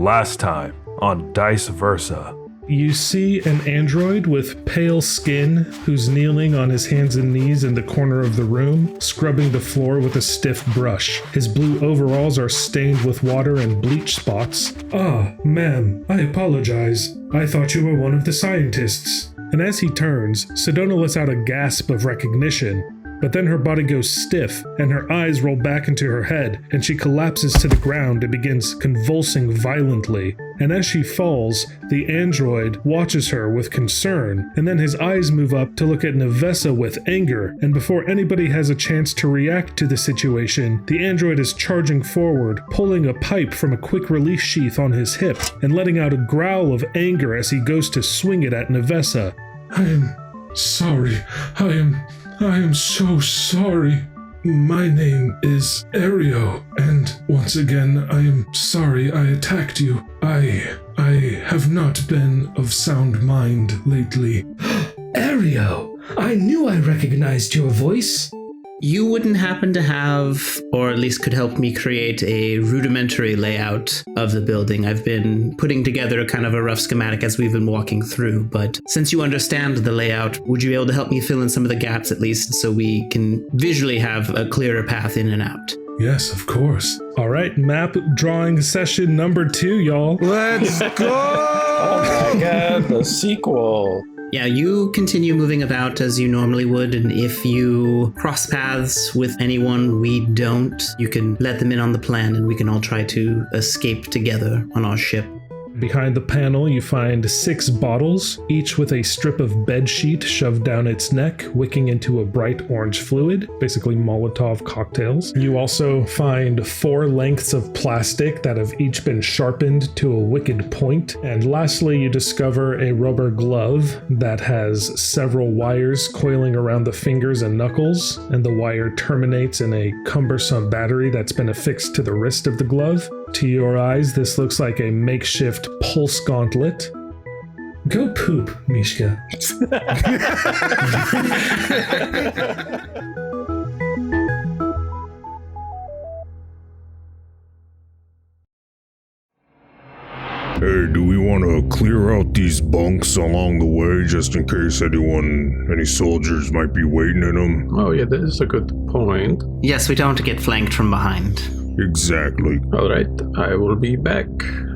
Last time on Dice Versa. You see an android with pale skin who's kneeling on his hands and knees in the corner of the room, scrubbing the floor with a stiff brush. His blue overalls are stained with water and bleach spots. "Ah, ma'am, I apologize. I thought you were one of the scientists." And as he turns, Sedona lets out a gasp of recognition, but then her body goes stiff and her eyes roll back into her head and she collapses to the ground and begins convulsing violently. And as she falls, the android watches her with concern, and then his eyes move up to look at Navessah with anger, and before anybody has a chance to react to the situation, the android is charging forward, pulling a pipe from a quick release sheath on his hip, and letting out a growl of anger as he goes to swing it at Navessah. "I am sorry. I am so sorry. My name is Aeon, and once again, I am sorry I attacked you. I have not been of sound mind lately." Aeon, I knew I recognized your voice. You wouldn't happen to have, or at least could help me create a rudimentary layout of the building. I've been putting together kind of a rough schematic as we've been walking through, but since you understand the layout, would you be able to help me fill in some of the gaps at least so we can visually have a clearer path in and out? Yes, of course. All right, map drawing session number 2, y'all. Let's go! Oh my god, the sequel. Yeah, you continue moving about as you normally would, and if you cross paths with anyone we don't, you can let them in on the plan and we can all try to escape together on our ship. Behind the panel, you find 6 bottles, each with a strip of bed sheet shoved down its neck, wicking into a bright orange fluid, basically Molotov cocktails. You also find 4 lengths of plastic that have each been sharpened to a wicked point. And lastly, you discover a rubber glove that has several wires coiling around the fingers and knuckles, and the wire terminates in a cumbersome battery that's been affixed to the wrist of the glove. To your eyes, this looks like a makeshift pulse gauntlet. Go poop, Mishka. Hey, do we want to clear out these bunks along the way just in case any soldiers might be waiting in them? Oh yeah, that is a good point. Yes, we don't want to get flanked from behind. Exactly. Alright, I will be back.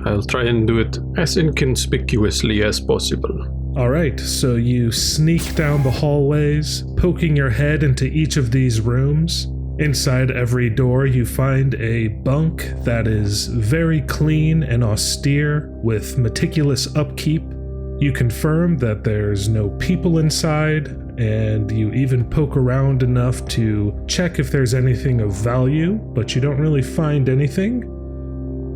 I'll try and do it as inconspicuously as possible. All right, so you sneak down the hallways, poking your head into each of these rooms. Inside every door, you find a bunk that is very clean and austere with meticulous upkeep. You confirm that there's no people inside, and you even poke around enough to check if there's anything of value, but you don't really find anything.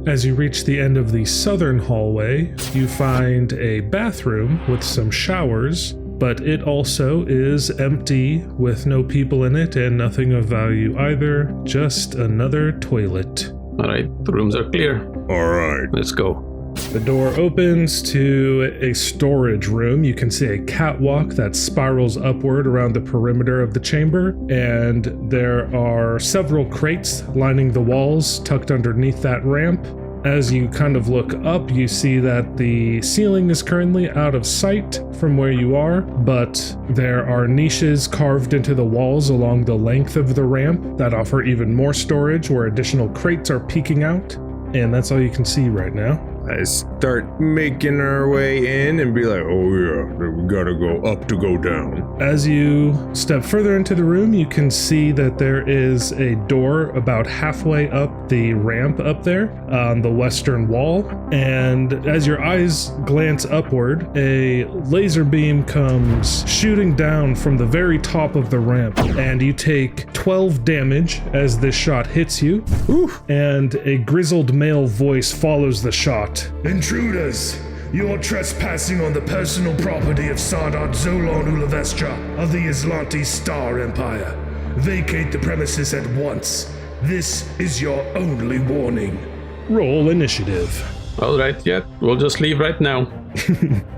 As you reach the end of the southern hallway, you find a bathroom with some showers, but it also is empty with no people in it and nothing of value either, just another toilet. Alright, the rooms are clear. Alright. Let's go. The door opens to a storage room. You can see a catwalk that spirals upward around the perimeter of the chamber, and there are several crates lining the walls tucked underneath that ramp. As you kind of look up, you see that the ceiling is currently out of sight from where you are, but there are niches carved into the walls along the length of the ramp that offer even more storage where additional crates are peeking out, and that's all you can see right now. I start making our way in and be like, oh yeah, we gotta go up to go down. As you step further into the room, you can see that there is a door about halfway up the ramp up there on the western wall. And as your eyes glance upward, a laser beam comes shooting down from the very top of the ramp. And you take 12 damage as this shot hits you. Oof. And a grizzled male voice follows the shot. "Intruders! You are trespassing on the personal property of Sardat Zolon Ulavestra of the Islanti Star Empire. Vacate the premises at once. This is your only warning." Roll initiative. Alright, yeah, we'll just leave right now.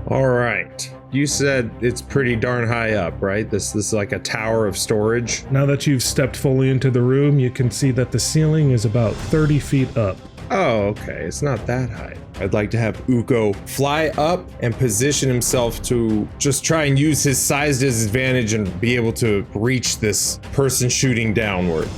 Alright. You said it's pretty darn high up, right? This is like a tower of storage. Now that you've stepped fully into the room, you can see that the ceiling is about 30 feet up. Oh, okay. It's not that high. I'd like to have Ukko fly up and position himself to just try and use his size to his advantage and be able to reach this person shooting downward.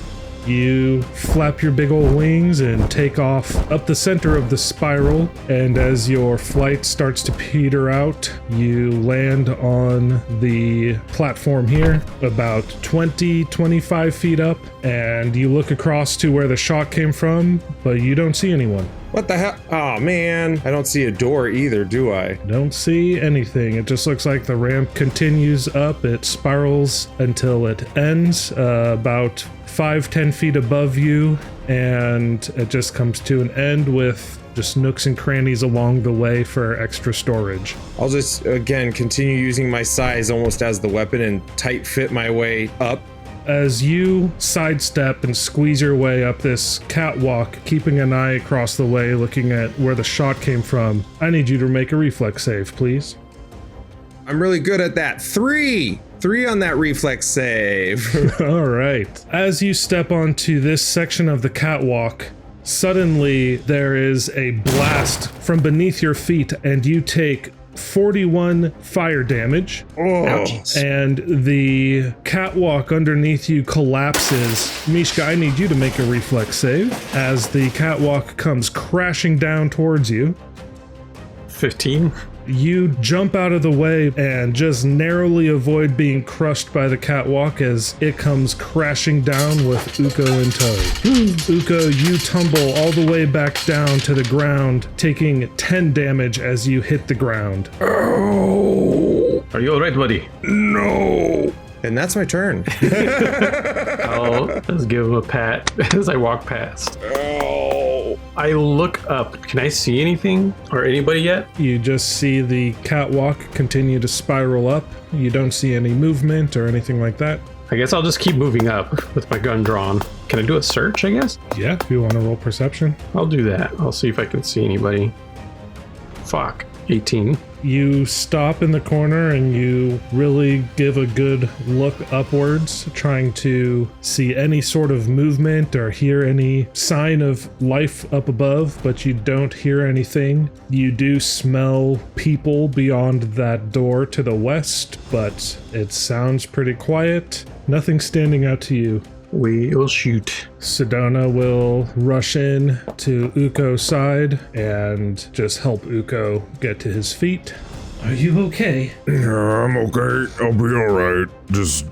You flap your big old wings and take off up the center of the spiral, and as your flight starts to peter out, you land on the platform here, about 25 feet up, and you look across to where the shot came from, but you don't see anyone. What the hell? Oh man, I don't see a door either, do I? Don't see anything. It just looks like the ramp continues up. It spirals until it ends about 5-10 feet above you, and it just comes to an end with just nooks and crannies along the way for extra storage. I'll just, again, continue using my size almost as the weapon and tight fit my way up. As you sidestep and squeeze your way up this catwalk, keeping an eye across the way, looking at where the shot came from, I need you to make a reflex save, please. I'm really good at that. 3 on that reflex save. All right. As you step onto this section of the catwalk, suddenly there is a blast from beneath your feet, and you take 41 fire damage. And the catwalk underneath you collapses. Mishka, I need you to make a reflex save as the catwalk comes crashing down towards you. 15. You jump out of the way and just narrowly avoid being crushed by the catwalk as it comes crashing down with Ukko in tow. Ukko, you tumble all the way back down to the ground, taking 10 damage as you hit the ground. Oh, Are you alright, buddy? no. And that's my turn. I'll just give him a pat as I walk past. Oh. I look up. Can I see anything or anybody yet? You just see the catwalk continue to spiral up. You don't see any movement or anything like that. I guess I'll just keep moving up with my gun drawn. Can I do a search, I guess? Yeah, if you want to roll perception. I'll do that. I'll see if I can see anybody. Fuck. 18. You stop in the corner and you really give a good look upwards, trying to see any sort of movement or hear any sign of life up above, but you don't hear anything. You do smell people beyond that door to the west, but it sounds pretty quiet. Nothing standing out to you. We'll shoot. Sedona will rush in to Ukko's side and just help Ukko get to his feet. Are you okay? Yeah, I'm okay. I'll be alright. Just,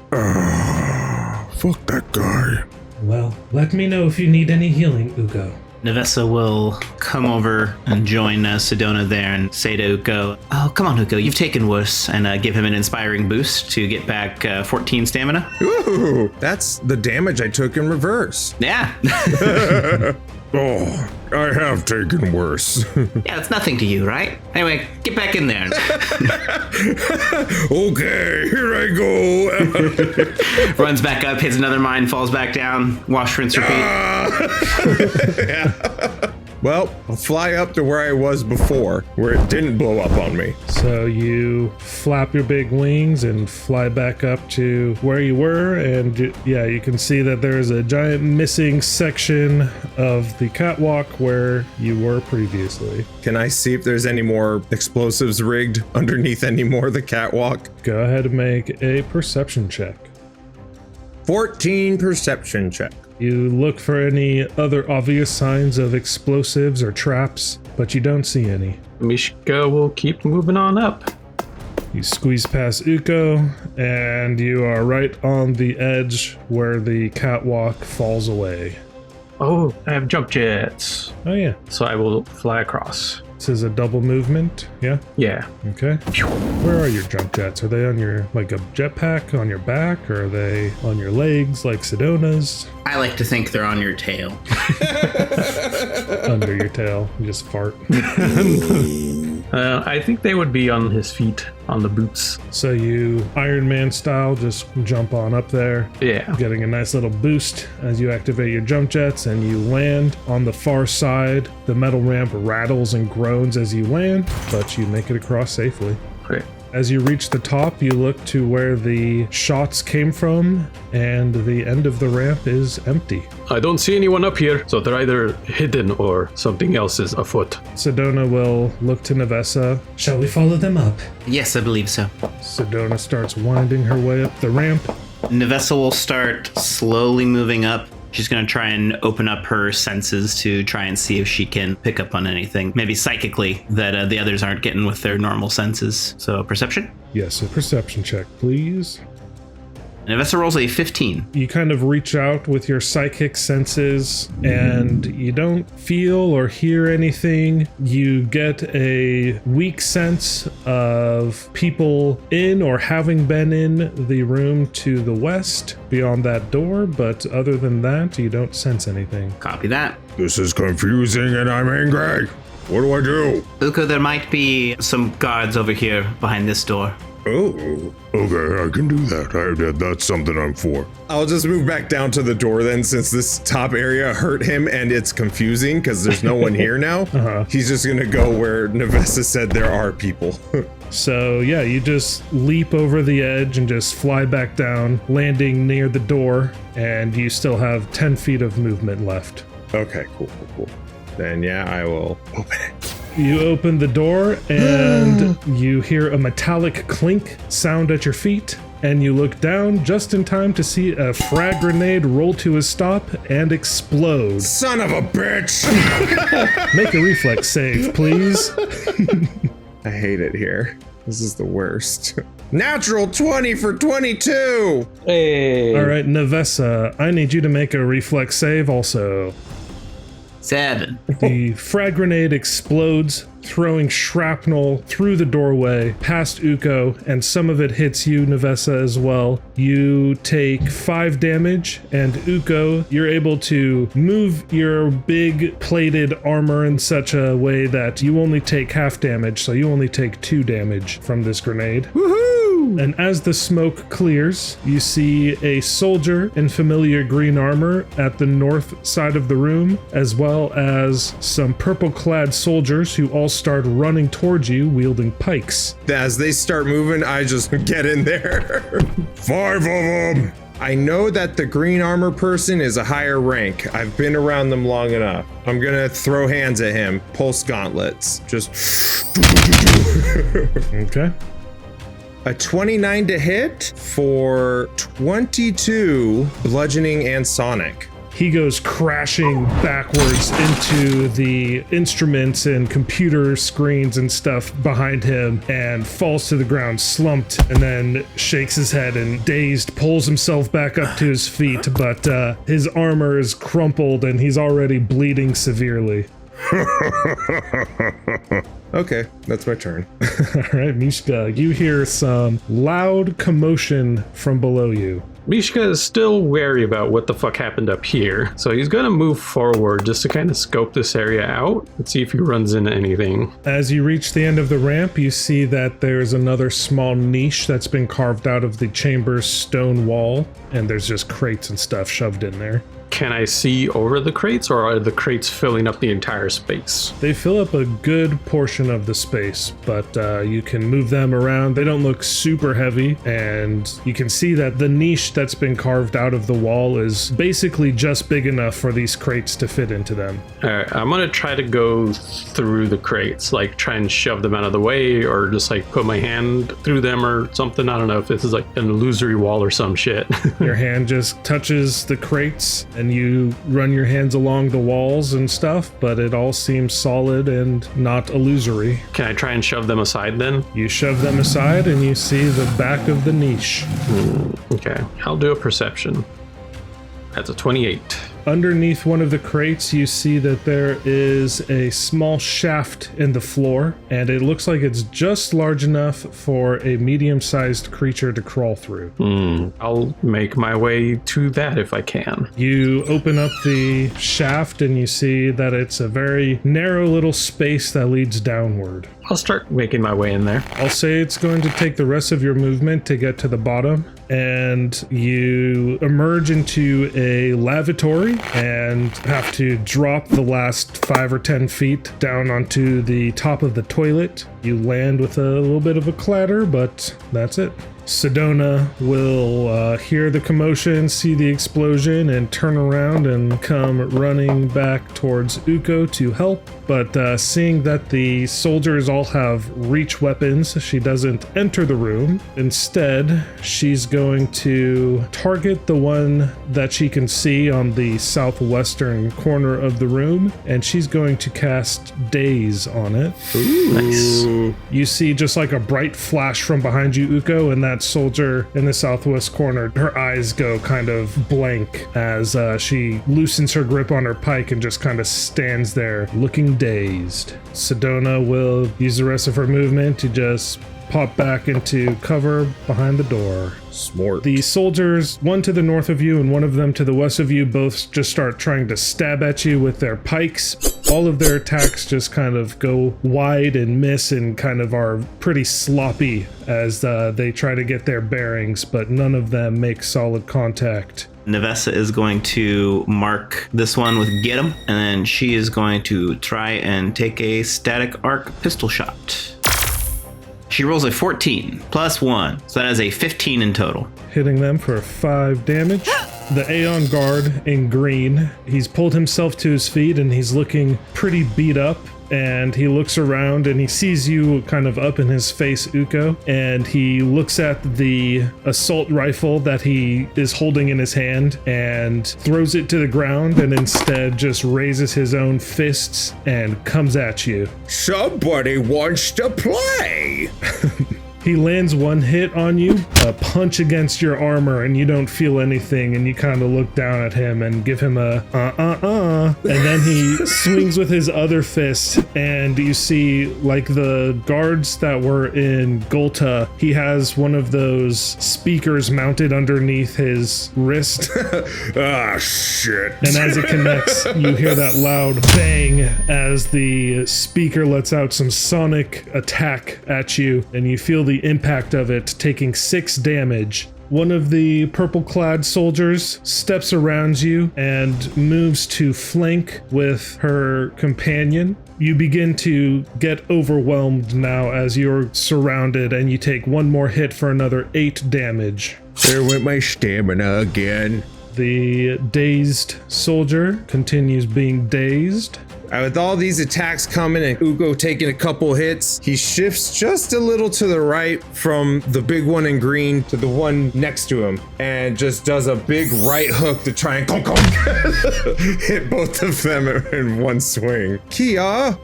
fuck that guy. Well, let me know if you need any healing, Ukko. Navessah will come over and join Sedona there and say to Ukko, "Oh, come on, Ukko, you've taken worse," and give him an inspiring boost to get back 14 stamina. Ooh, that's the damage I took in reverse. Yeah. Oh, I have taken worse. Yeah, it's nothing to you, right? Anyway, get back in there. Okay, here I go. Runs back up, hits another mine, falls back down, wash, rinse, repeat. Well, I'll fly up to where I was before, where it didn't blow up on me. So you flap your big wings and fly back up to where you were, and yeah, you can see that there is a giant missing section of the catwalk where you were previously. Can I see if there's any more explosives rigged underneath any more of the catwalk? Go ahead and make a perception check. 14 perception check. You look for any other obvious signs of explosives or traps, but you don't see any. Mishka will keep moving on up. You squeeze past Ukko, and you are right on the edge where the catwalk falls away. Oh, I have jump jets. Oh yeah, So I will fly across. this is a double movement, yeah? Yeah. Okay. Where are your jump jets? Are they on your, like a jetpack on your back, or are they on your legs like Sedona's? I like to think they're on your tail. Under your tail, you just fart. I think they would be on his feet, on the boots. So you Iron Man style just jump on up there, Yeah. getting a nice little boost as you activate your jump jets, and you land on the far side. The metal ramp rattles and groans as you land, but you make it across safely. Okay. As you reach the top, you look to where the shots came from, and the end of the ramp is empty. I don't see anyone up here, so they're either hidden or something else is afoot. Sedona will look to Navessah. Shall we follow them up? Yes, I believe so. Sedona starts winding her way up the ramp. Navessah will start slowly moving up. She's going to try and open up her senses to try and see if she can pick up on anything, maybe psychically, that the others aren't getting with their normal senses. So perception? Yes, a perception check, please. Navessah rolls a 15. You kind of reach out with your psychic senses and you don't feel or hear anything. You get a weak sense of people in or having been in the room to the west beyond that door, but other than that, you don't sense anything. Copy that. This is confusing and I'm angry. What do I do? Ukko, there might be some guards over here behind this door. Oh, okay, I can do that. That's something I'm for. I'll just move back down to the door then, since this top area hurt him and it's confusing because there's no one here now. He's just gonna go where Navessah said there are people. So yeah, you just leap over the edge and just fly back down, landing near the door, and you still have 10 feet of movement left. Okay, cool. Then yeah, I will open it. You open the door and you hear a metallic clink sound at your feet, and you look down just in time to see a frag grenade roll to a stop and explode. Son of a bitch! Make a reflex save, please. I hate it here. This is the worst. Natural 20 for 22! Hey. All right, Navessah, I need you to make a reflex save also. 7. The frag grenade explodes, throwing shrapnel through the doorway past Ukko, and some of it hits you, Navessah, as well. You take 5 damage, and Ukko, you're able to move your big plated armor in such a way that you only take half damage, so you only take 2 damage from this grenade. Woohoo! And as the smoke clears, you see a soldier in familiar green armor at the north side of the room, as well as some purple-clad soldiers who all start running towards you, wielding pikes. As they start moving, I just get in there. 5 of them! I know that the green armor person is a higher rank. I've been around them long enough. I'm gonna throw hands at him. Pulse gauntlets. Just... Okay. A 29 to hit for 22 bludgeoning and sonic. He goes crashing backwards into the instruments and computer screens and stuff behind him and falls to the ground slumped, and then shakes his head and dazed pulls himself back up to his feet, but his armor is crumpled and he's already bleeding severely. Okay, that's my turn. All right, Mishka, you hear some loud commotion from below you. Mishka is still wary about what the fuck happened up here, so he's gonna move forward just to kind of scope this area out and see if he runs into anything. As you reach the end of the ramp, you see that there's another small niche that's been carved out of the chamber's stone wall, and there's just crates and stuff shoved in there. Can I see over the crates, or are the crates filling up the entire space? They fill up a good portion of the space, but you can move them around. They don't look super heavy, and you can see that the niche that's been carved out of the wall is basically just big enough for these crates to fit into them. Alright, I'm gonna try to go through the crates, like try and shove them out of the way, or just like put my hand through them or something. I don't know if this is like an illusory wall or some shit. Your hand just touches the crates, and you run your hands along the walls and stuff, but it all seems solid and not illusory. Can I try and shove them aside then? You shove them aside and you see the back of the niche. Okay, I'll do a perception. That's a 28. Underneath one of the crates, you see that there is a small shaft in the floor, and it looks like it's just large enough for a medium-sized creature to crawl through. I'll make my way to that if I can. You open up the shaft and you see that it's a very narrow little space that leads downward. I'll start making my way in there. I'll say it's going to take the rest of your movement to get to the bottom, and you emerge into a lavatory and have to drop the last 5 or 10 feet down onto the top of the toilet. You land with a little bit of a clatter, but that's it. Sedona will hear the commotion, see the explosion, and turn around and come running back towards Ukko to help. But seeing that the soldiers all have reach weapons, she doesn't enter the room. Instead, she's going to target the one that she can see on the southwestern corner of the room, and she's going to cast Daze on it. Ooh. Nice. You see just like a bright flash from behind you, Ukko, and that soldier in the southwest corner, her eyes go kind of blank as she loosens her grip on her pike and just kind of stands there looking dazed. Sedona will use the rest of her movement to just pop back into cover behind the door. Smart. The soldiers, one to the north of you and one of them to the west of you, both just start trying to stab at you with their pikes. All of their attacks just kind of go wide and miss and kind of are pretty sloppy as they try to get their bearings, but none of them make solid contact. Navessah is going to mark this one with get him, and then she is going to try and take a static arc pistol shot. She rolls a 14 plus 1, so that is a 15 in total. Hitting them for 5 damage. The Aeon guard in green, he's pulled himself to his feet and he's looking pretty beat up. And he looks around and he sees you kind of up in his face, Ukko, and he looks at the assault rifle that he is holding in his hand and throws it to the ground and instead just raises his own fists and comes at you. Somebody wants to play! He lands one hit on you, a punch against your armor, and you don't feel anything, and you kind of look down at him and give him a and then he swings with his other fist, and you see, like the guards that were in Golta, he has one of those speakers mounted underneath his wrist. Ah, shit. And as it connects, you hear that loud bang as the speaker lets out some sonic attack at you, and you feel the impact of it, taking 6 damage. One of the purple-clad soldiers steps around you and moves to flank with her companion. You begin to get overwhelmed now as you're surrounded, and you take one more hit for another 8 damage. There went my stamina again. The dazed soldier continues being dazed. With all these attacks coming and Ukko taking a couple hits, he shifts just a little to the right from the big one in green to the one next to him and just does a big right hook to try and hit both of them in one swing. Kia,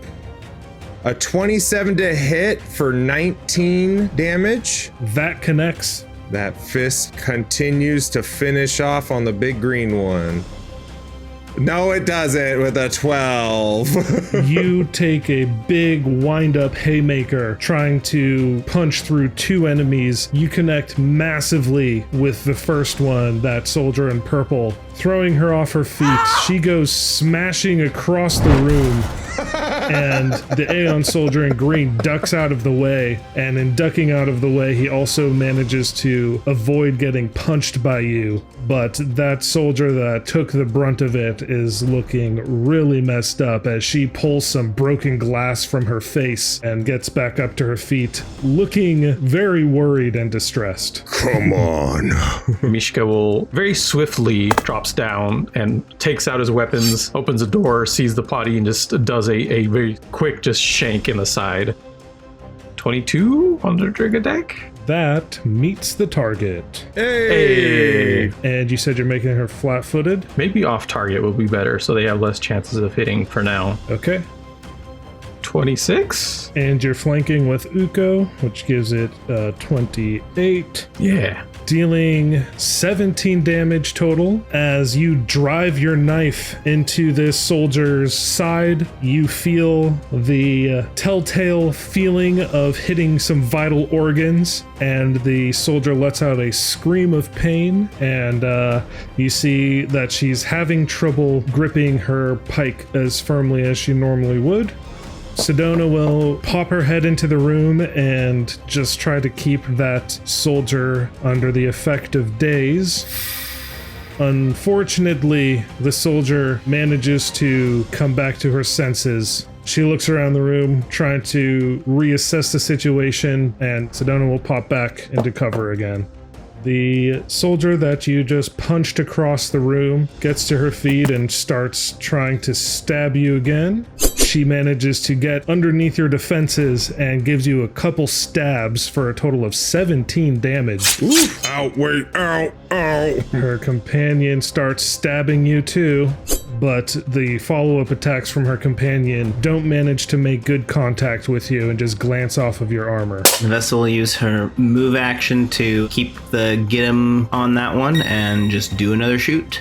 a 27 to hit for 19 damage. That connects. That fist continues to finish off on the big green one. No, it doesn't with a 12. You take a big wind-up haymaker trying to punch through 2 enemies. You connect massively with the first one, that soldier in purple. Throwing her off her feet, she goes smashing across the room. And the Aeon soldier in green ducks out of the way, and in ducking out of the way, he also manages to avoid getting punched by you. But that soldier that took the brunt of it is looking really messed up as she pulls some broken glass from her face and gets back up to her feet, looking very worried and distressed. Come on. Mishka will very swiftly drops down and takes out his weapons, opens a door, sees the body, and just does a very quick just shank in the side. 22 on the trigger deck. That meets the target. Hey! And you said you're making her flat-footed? Maybe off target will be better, so they have less chances of hitting for now. Okay. 26. And you're flanking with Ukko, which gives it 28. Yeah. Dealing 17 damage total. As you drive your knife into this soldier's side, you feel the telltale feeling of hitting some vital organs, and the soldier lets out a scream of pain, and you see that she's having trouble gripping her pike as firmly as she normally would. Sedona will pop her head into the room and just try to keep that soldier under the effect of daze. Unfortunately, the soldier manages to come back to her senses. She looks around the room, trying to reassess the situation, and Sedona will pop back into cover again. The soldier that you just punched across the room gets to her feet and starts trying to stab you again. She manages to get underneath your defenses and gives you a couple stabs for a total of 17 damage. Oof. Ow, wait, ow, ow. Her companion starts stabbing you too, but the follow-up attacks from her companion don't manage to make good contact with you and just glance off of your armor. Navessah will use her move action to keep the get him on that one and just do another shoot.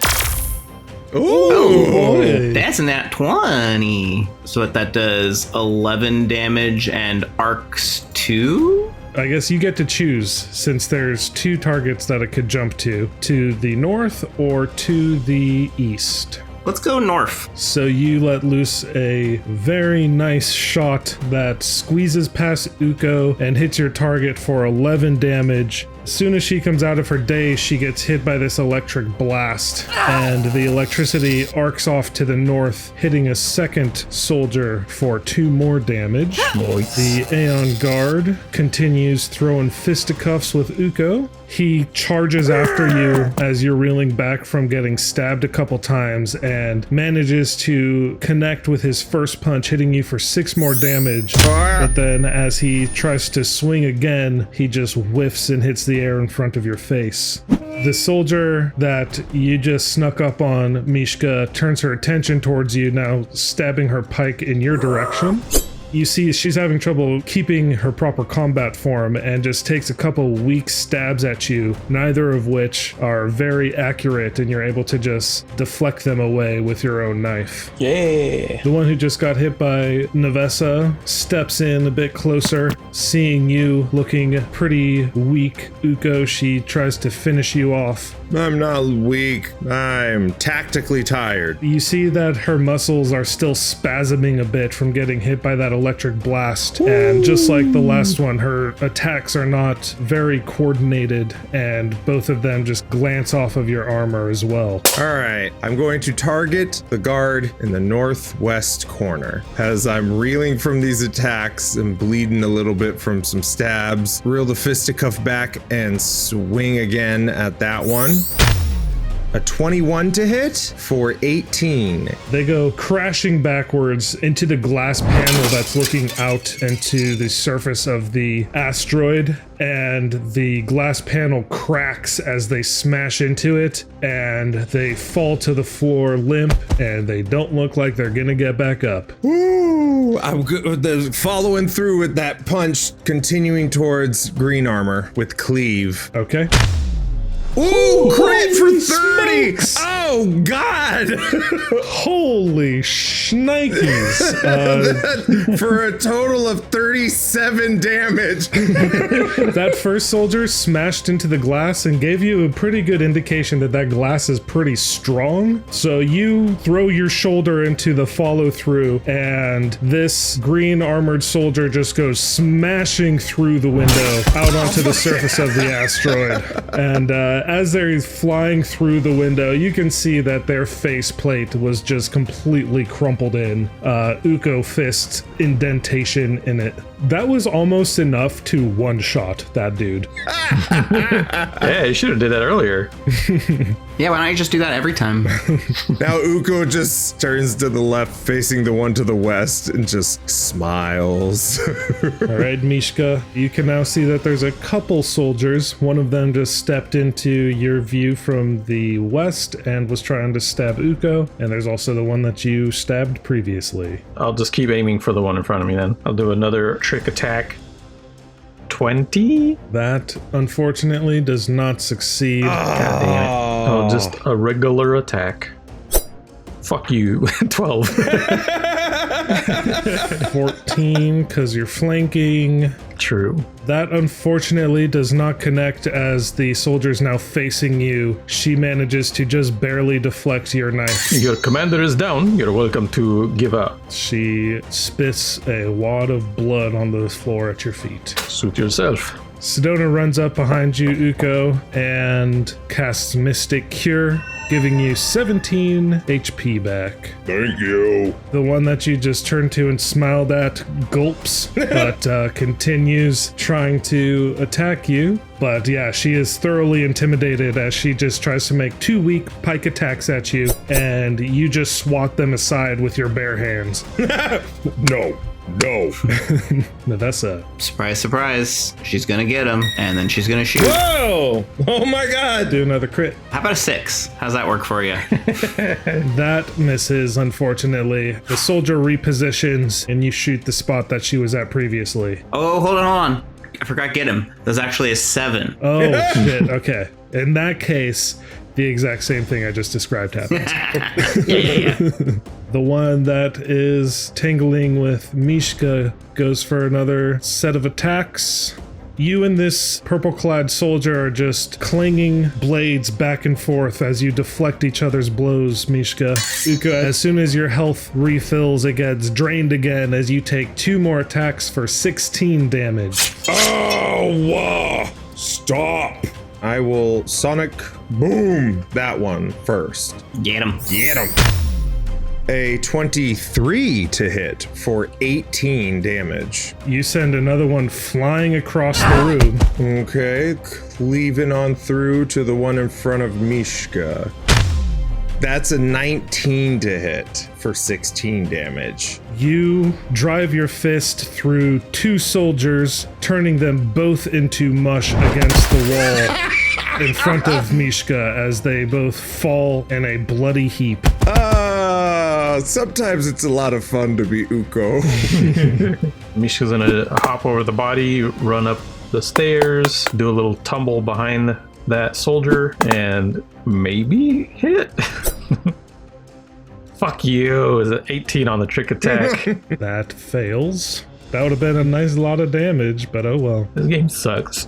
Boy. That's a nat 20. So what that does, 11 damage and arcs 2? I guess you get to choose, since there's 2 targets that it could jump to the north or to the east. Let's go north. So you let loose a very nice shot that squeezes past Ukko and hits your target for 11 damage. As soon as she comes out of her daze, she gets hit by this electric blast, and the electricity arcs off to the north, hitting a second soldier for 2 more damage. The Aeon guard continues throwing fisticuffs with Ukko. He charges after you as you're reeling back from getting stabbed a couple times and manages to connect with his first punch, hitting you for 6 more damage. But then as he tries to swing again, he just whiffs and hits the air in front of your face. The soldier that you just snuck up on, Mishka, turns her attention towards you, now stabbing her pike in your direction. You see she's having trouble keeping her proper combat form and just takes a couple weak stabs at you, neither of which are very accurate, and you're able to just deflect them away with your own knife. Yeah. The one who just got hit by Navessah steps in a bit closer, seeing you looking pretty weak. Ukko, she tries to finish you off. I'm not weak. I'm tactically tired. You see that her muscles are still spasming a bit from getting hit by that electric blast. And just like the last one, her attacks are not very coordinated, and both of them just glance off of your armor as well. All right, I'm going to target the guard in the northwest corner. As I'm reeling from these attacks and bleeding a little bit from some stabs, reel the fisticuff back and swing again at that one. A 21 to hit for 18. They go crashing backwards into the glass panel that's looking out into the surface of the asteroid, and the glass panel cracks as they smash into it, and they fall to the floor limp, and they don't look like they're gonna get back up. Ooh, I'm good. Following through with that punch, continuing towards green armor with cleave. Okay. Ooh, crit for 30! Smokes! Oh, God! Holy shnikes! For a total of 37 damage. That first soldier smashed into the glass and gave you a pretty good indication that that glass is pretty strong. So you throw your shoulder into the follow through, and this green armored soldier just goes smashing through the window out onto the surface of the asteroid. And as they're flying through the window, you can see that their faceplate was just completely crumpled in. Ukko fist indentation in it. That was almost enough to one-shot that dude. Yeah, you should have did that earlier. Yeah, why don't you just do that every time? Now Ukko just turns to the left, facing the one to the west, and just smiles. All right, Mishka, you can now see that there's a couple soldiers. One of them just stepped into your view from the west and was trying to stab Ukko, and there's also the one that you stabbed previously. I'll just keep aiming for the one in front of me then. I'll do another trick attack. 20? That, unfortunately, does not succeed. God damn it. Oh, just a regular attack. Fuck you. 12. 14, because you're flanking. True. That unfortunately does not connect as the soldier's now facing you. She manages to just barely deflect your knife. Your commander is down. You're welcome to give up. She spits a wad of blood on the floor at your feet. Suit yourself. Sedona runs up behind you, Ukko, and casts Mystic Cure, giving you 17 HP back. Thank you. The one that you just turned to and smiled at gulps, but continues trying to attack you. But yeah, she is thoroughly intimidated as she just tries to make 2 weak pike attacks at you, and you just swat them aside with your bare hands. No. Navessah. Surprise, surprise. She's gonna get him, and then she's gonna shoot. Whoa! Oh my god! Do another crit. How about a 6? How's that work for you? That misses, unfortunately. The soldier repositions, and you shoot the spot that she was at previously. Oh, hold on. I forgot get him. There's actually a 7. Oh, shit. Okay. In that case, the exact same thing I just described happens. Yeah. The one that is tangling with Mishka goes for another set of attacks. You and this purple-clad soldier are just clanging blades back and forth as you deflect each other's blows, Mishka. Ukko, as soon as your health refills, it gets drained again as you take 2 more attacks for 16 damage. Oh, stop. I will sonic boom that one first. Get him. Get him. A 23 to hit for 18 damage. You send another one flying across the room. Okay, cleaving on through to the one in front of Mishka. That's a 19 to hit for 16 damage. You drive your fist through 2 soldiers, turning them both into mush against the wall in front of Mishka as they both fall in a bloody heap. Sometimes it's a lot of fun to be Ukko. Mishka's gonna hop over the body, run up the stairs, do a little tumble behind that soldier, and maybe hit. Fuck you. Is it 18 on the trick attack? That fails. That would have been a nice lot of damage, but oh well. This game sucks.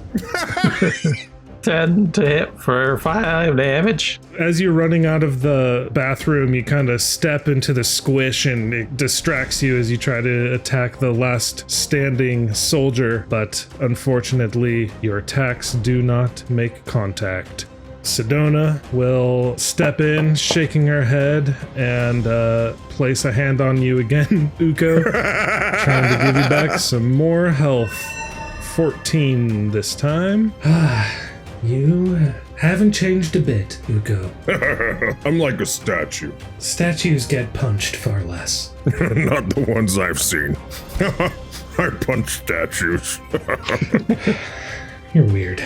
10 to hit for 5 damage. As you're running out of the bathroom, you kind of step into the squish and it distracts you as you try to attack the last standing soldier, but unfortunately, your attacks do not make contact. Sedona will step in, shaking her head, and place a hand on you again, Ukko, trying to give you back some more health. 14 this time. You haven't changed a bit, Ukko. I'm like a statue. Statues get punched far less. Not the ones I've seen. I punch statues. You're weird.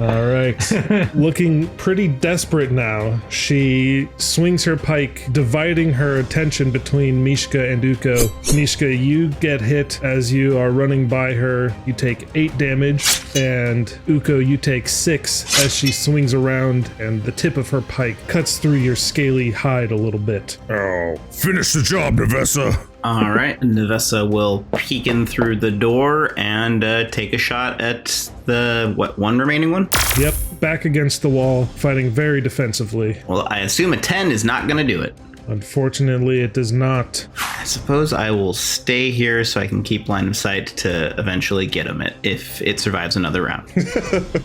All right. Looking pretty desperate now, she swings her pike, dividing her attention between Mishka and Ukko. Mishka, you get hit as you are running by her. You take 8 damage, and Ukko, you take 6 as she swings around, and the tip of her pike cuts through your scaly hide a little bit. Oh, finish the job, Navessah. All right, Navessah will peek in through the door and take a shot at the, one remaining one? Yep, back against the wall, fighting very defensively. Well, I assume a 10 is not going to do it. Unfortunately, it does not. I suppose I will stay here so I can keep line of sight to eventually get him if it survives another round.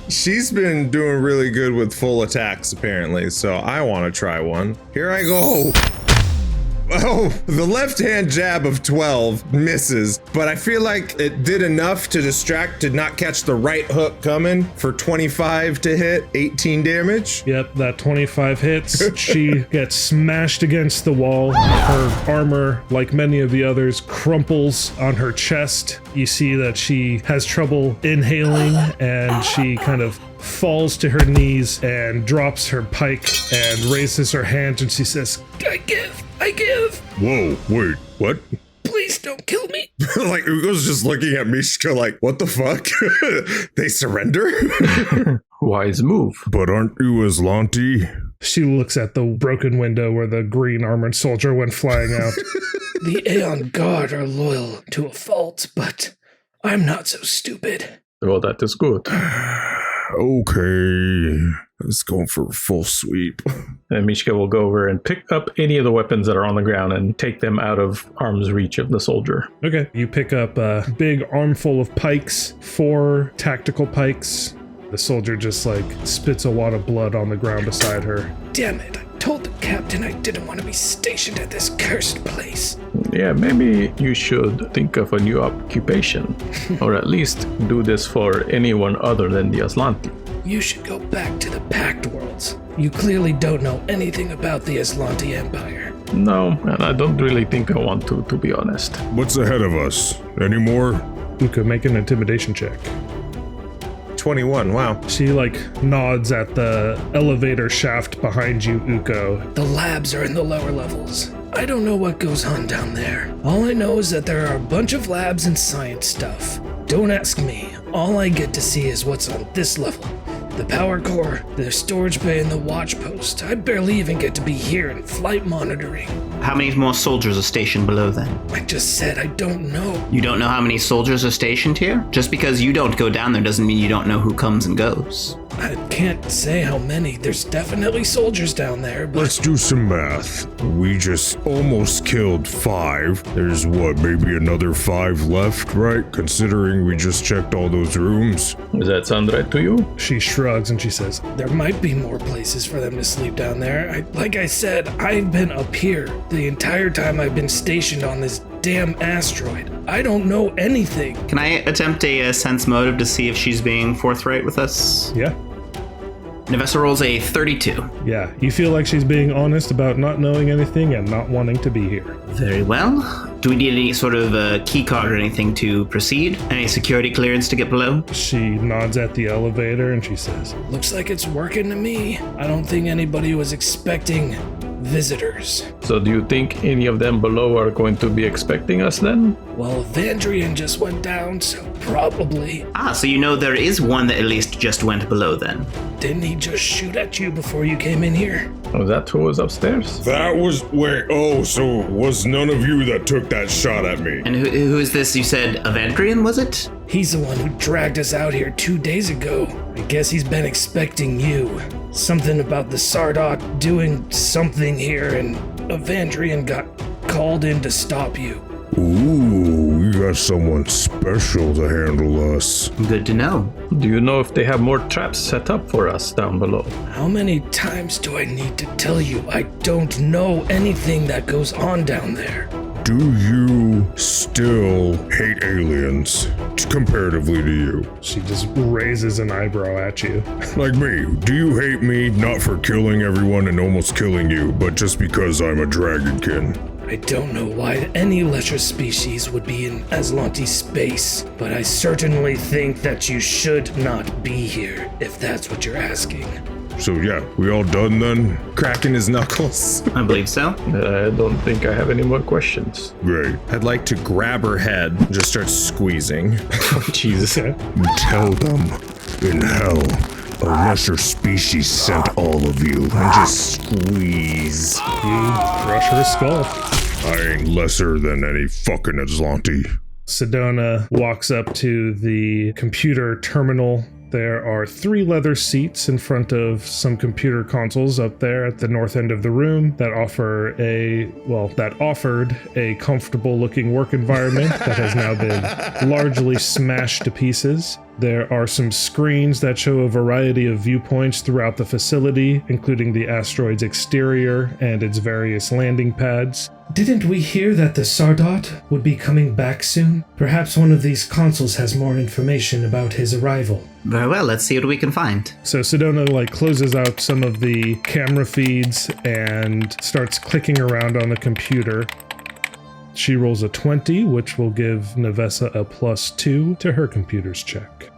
She's been doing really good with full attacks, apparently, so I want to try one. Here I go. Oh, the left-hand jab of 12 misses, but I feel like it did enough to distract to not catch the right hook coming for 25 to hit, 18 damage. Yep, that 25 hits. She gets smashed against the wall. Her armor, like many of the others, crumples on her chest. You see that she has trouble inhaling, and she kind of falls to her knees and drops her pike and raises her hand, and she says, I give. Whoa, wait, what? Please don't kill me. Like, Ugo's just looking at Mishka like, what the fuck? They surrender? Wise move. But aren't you Aslanti? She looks at the broken window where the green armored soldier went flying out. The Aeon Guard are loyal to a fault, but I'm not so stupid. Well, that is good. Okay, let's go for a full sweep. And Mishka will go over and pick up any of the weapons that are on the ground and take them out of arm's reach of the soldier. Okay, you pick up a big armful of pikes, 4 tactical pikes. The soldier just spits a wad of blood on the ground beside her. Damn it, I told the captain I didn't want to be stationed at this cursed place. Yeah, maybe you should think of a new occupation. Or at least do this for anyone other than the Aslanti. You should go back to the Pact Worlds. You clearly don't know anything about the Aslanti Empire. No, and I don't really think I want to be honest. What's ahead of us? Any more? Ukko, make an intimidation check. 21, wow. She nods at the elevator shaft behind you, Ukko. The labs are in the lower levels. I don't know what goes on down there. All I know is that there are a bunch of labs and science stuff. Don't ask me. All I get to see is what's on this level. The power core, the storage bay, and the watch post. I barely even get to be here in flight monitoring. How many more soldiers are stationed below then? I just said I don't know. You don't know how many soldiers are stationed here? Just because you don't go down there doesn't mean you don't know who comes and goes. I can't say how many. There's definitely soldiers down there, but... Let's do some math. We just almost killed 5. There's maybe another 5 left, right? Considering we just checked all those rooms. Does that sound right to you? She shrugs and she says, There might be more places for them to sleep down there. Like I said, I've been up here the entire time I've been stationed on this damn asteroid. I don't know anything. Can I attempt a sense motive to see if she's being forthright with us? yeah. Navessah rolls a 32. Yeah, you feel like she's being honest about not knowing anything and not wanting to be here. Very well. Do we need any sort of key card or anything to proceed? Any security clearance to get below? She nods at the elevator and she says, Looks like it's working to me. I don't think anybody was expecting visitors. So do you think any of them below are going to be expecting us then? Well, Vandrian just went down, so probably. So you know there is one that at least just went below then. Didn't he just shoot at you before you came in here? Was that who was upstairs? That was... so was none of you that took that shot at me? And who is this? You said Vandrian, was it? He's the one who dragged us out here 2 days ago. I guess he's been expecting you. Something about the Sardot doing something here, and Vandrian got called in to stop you. Ooh, we got someone special to handle us. Good to know. Do you know if they have more traps set up for us down below? How many times do I need to tell you I don't know anything that goes on down there? Do you still hate aliens, comparatively to you? she just raises an eyebrow at you. Like me, do you hate me not for killing everyone and almost killing you, but just because I'm a dragonkin? I don't know why any lesser species would be in Aslanti space, but I certainly think that you should not be here, if that's what you're asking. So yeah, we all done then? Cracking his knuckles. I believe so. I don't think I have any more questions. Great. I'd like to grab her head and just start squeezing. Jesus. Tell them, in hell, a lesser species sent all of you. And just squeeze. You crush her skull. I ain't lesser than any fucking Aslanti. Sedona walks up to the computer terminal. There are 3 leather seats in front of some computer consoles up there at the north end of the room that offered a comfortable looking work environment that has now been largely smashed to pieces. There are some screens that show a variety of viewpoints throughout the facility, including the asteroid's exterior and its various landing pads. Didn't we hear that the Sardot would be coming back soon? Perhaps one of these consoles has more information about his arrival. Very well, let's see what we can find. So Sedona closes out some of the camera feeds and starts clicking around on the computer. She rolls a 20, which will give Navessah a +2 to her computer's check.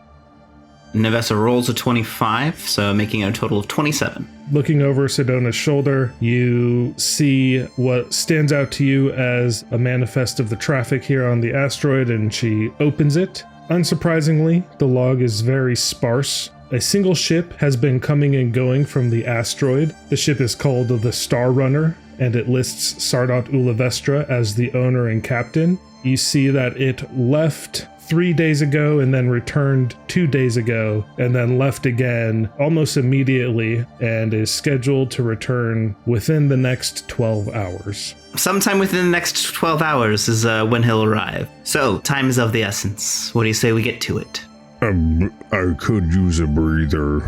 Navessah rolls a 25, so making it a total of 27. Looking over Sedona's shoulder, you see what stands out to you as a manifest of the traffic here on the asteroid, and she opens it. Unsurprisingly, the log is very sparse. A single ship has been coming and going from the asteroid. The ship is called the Star Runner, and it lists Sardot Ulavestra as the owner and captain. You see that it left 3 days ago and then returned 2 days ago and then left again almost immediately and is scheduled to return within the next 12 hours. Sometime within the next 12 hours is when he'll arrive. So, time is of the essence. What do you say we get to it? I could use a breather.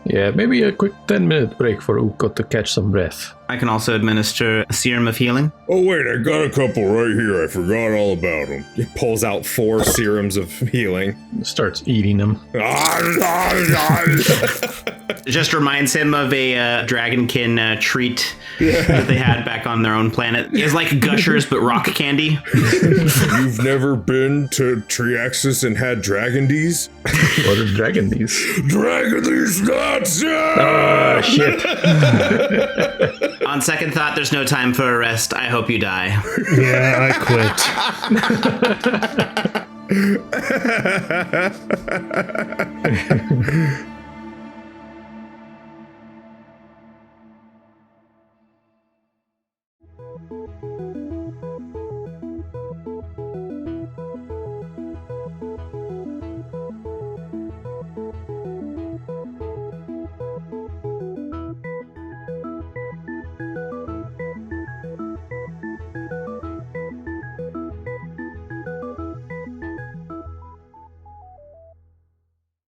Yeah, maybe a quick 10-minute break for Ukko to catch some breath. I can also administer a serum of healing. Oh wait, I got a couple right here. I forgot all about them. He pulls out 4 serums of healing. Starts eating them. It just reminds him of a dragonkin treat that they had back on their own planet. It's like Gushers, but rock candy. You've never been to Triaxis and had Dragondese? What are Dragondese? Dragondese nuts! Oh, shit. On second thought, there's no time for a rest. I hope you die. Yeah, I quit.